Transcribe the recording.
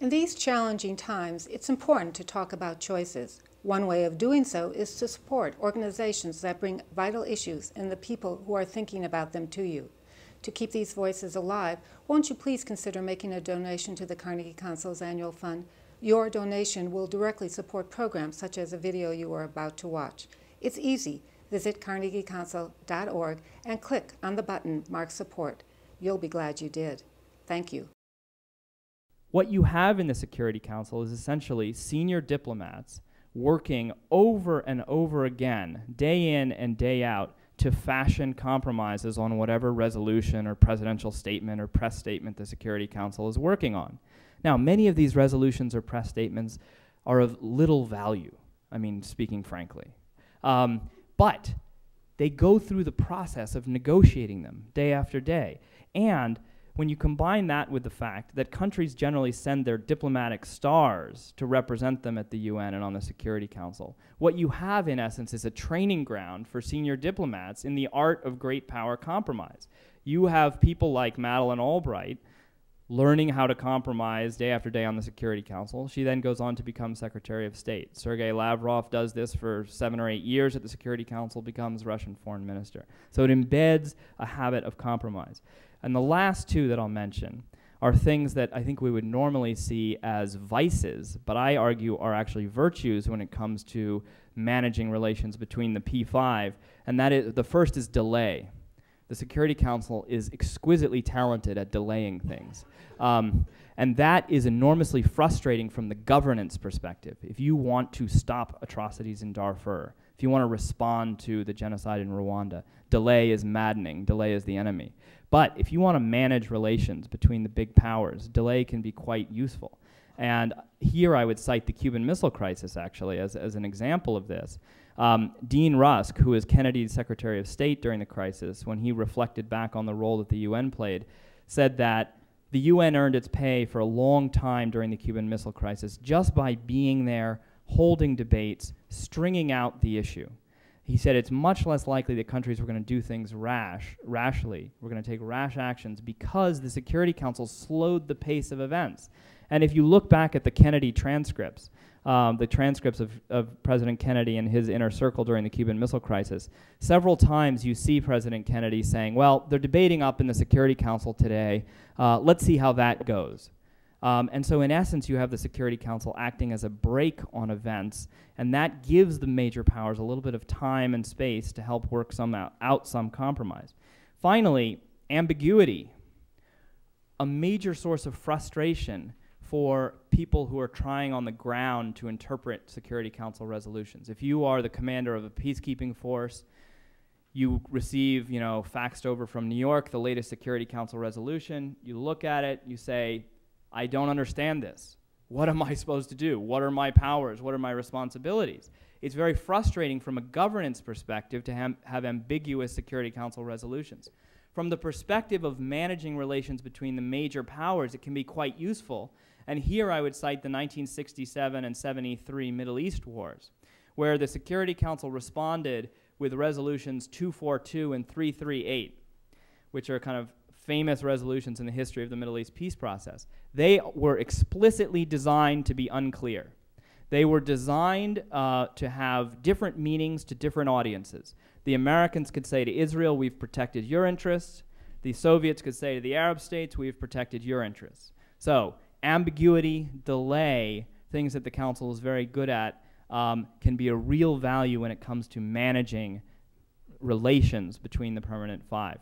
In these challenging times, it's important to talk about choices. One way of doing so is to support organizations that bring vital issues and the people who are thinking about them to you. To keep these voices alive, won't you please consider making a donation to the Carnegie Council's annual fund? Your donation will directly support programs such as a video you are about to watch. It's easy. Visit carnegiecouncil.org and click on the button marked support. You'll be glad you did. Thank you. What you have in the Security Council is essentially senior diplomats working over and over again, day in and day out, to fashion compromises on whatever resolution or presidential statement or press statement the Security Council is working on. Now, many of these resolutions or press statements are of little value, I mean, speaking frankly. But they go through the process of negotiating them day after day. And when you combine that with the fact that countries generally send their diplomatic stars to represent them at the UN and on the Security Council, what you have in essence is a training ground for senior diplomats in the art of great power compromise. You have people like Madeleine Albright learning how to compromise day after day on the Security Council. She then goes on to become Secretary of State. Sergei Lavrov does this for 7 or 8 years at the Security Council, becomes Russian Foreign Minister. So it embeds a habit of compromise. And the last two that I'll mention are things that I think we would normally see as vices, but I argue are actually virtues when it comes to managing relations between the P5, and that is, the first is delay. The Security Council is exquisitely talented at delaying things. And that is enormously frustrating from the governance perspective. If you want to stop atrocities in Darfur, if you want to respond to the genocide in Rwanda, delay is maddening, delay is the enemy. But if you want to manage relations between the big powers, delay can be quite useful. And here I would cite the Cuban Missile Crisis, actually, as an example of this. Dean Rusk, who was Kennedy's Secretary of State during the crisis, when he reflected back on the role that the UN played, said that the UN earned its pay for a long time during the Cuban Missile Crisis just by being there, holding debates, stringing out the issue. He said it's much less likely that countries were going to do things rashly. We're going to take rash actions because the Security Council slowed the pace of events. And if you look back at the Kennedy transcripts, the transcripts of President Kennedy and his inner circle during the Cuban Missile Crisis, several times you see President Kennedy saying, well, they're debating up in the Security Council today. Let's see how that goes. And so in essence, you have the Security Council acting as a brake on events, and that gives the major powers a little bit of time and space to help work out some compromise. Finally, ambiguity, a major source of frustration for people who are trying on the ground to interpret Security Council resolutions. If you are the commander of a peacekeeping force, you receive, faxed over from New York, the latest Security Council resolution, you look at it, you say, I don't understand this. What am I supposed to do? What are my powers? What are my responsibilities? It's very frustrating from a governance perspective to have ambiguous Security Council resolutions. From the perspective of managing relations between the major powers, it can be quite useful. And here I would cite the 1967 and 73 Middle East wars, where the Security Council responded with resolutions 242 and 338, which are kind of famous resolutions in the history of the Middle East peace process. They were explicitly designed to be unclear. They were designed to have different meanings to different audiences. The Americans could say to Israel, we've protected your interests. The Soviets could say to the Arab states, we've protected your interests. So ambiguity, delay, things that the Council is very good at, can be a real value when it comes to managing relations between the Permanent Five.